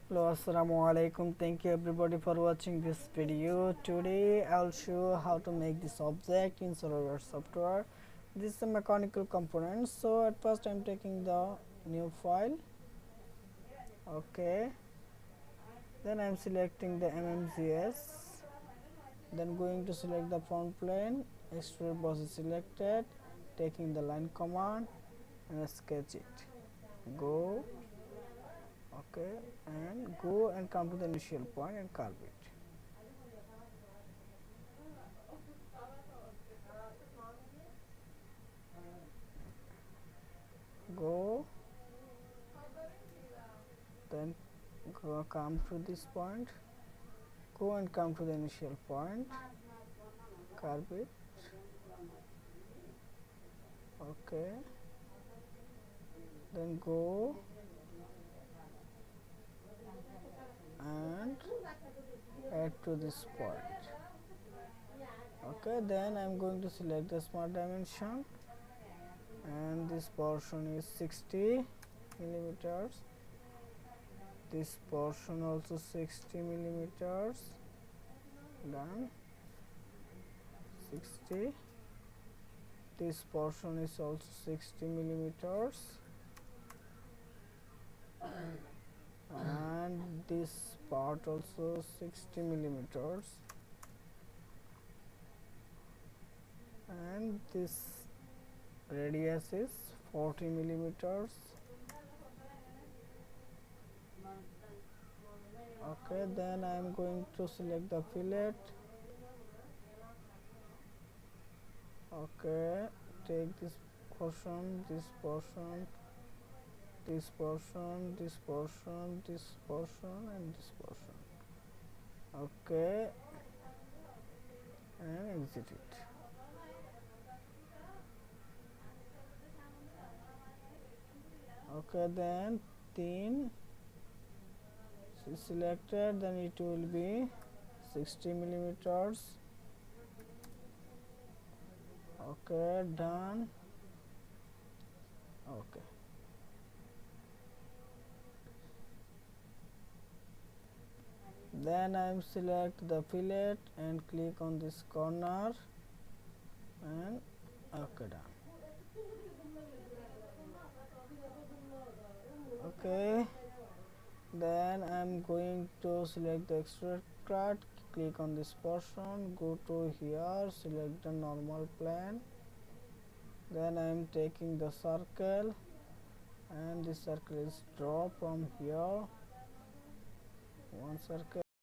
Hello, assalamu alaikum. Thank you everybody for watching this video. Today I'll show how to make this object in Solidworks software. This is a mechanical component. So at first I'm taking the new file. Okay. Then I'm selecting the MMGS. Then going to select the front plane. Extrude boss is selected. Taking the line command and sketch it. Go. Okay, and go and come to the initial point and curve it. Go, then come to this point, go and come to the initial point, curve it. Okay, then go and add to this point. Okay, then I'm going to select the smart dimension, and this portion is 60 millimeters. This portion also 60 millimeters. Done. 60. This portion is also 60 millimeters, and this part also 60 millimeters, and this radius is 40 millimeters. Okay, then I am going to select the fillet. Okay, take this portion, this portion, this portion, this portion, this portion, and this portion. Okay, and exit it. Okay, then thin is selected, then it will be 60 millimeters. Okay, done. Okay, then I am select the fillet and click on this corner and okay, done. Okay, then I'm going to select the Extruded Cut, click on this portion, go to here, select the normal plane, then I'm taking the circle, and this circle is draw from here, one circle.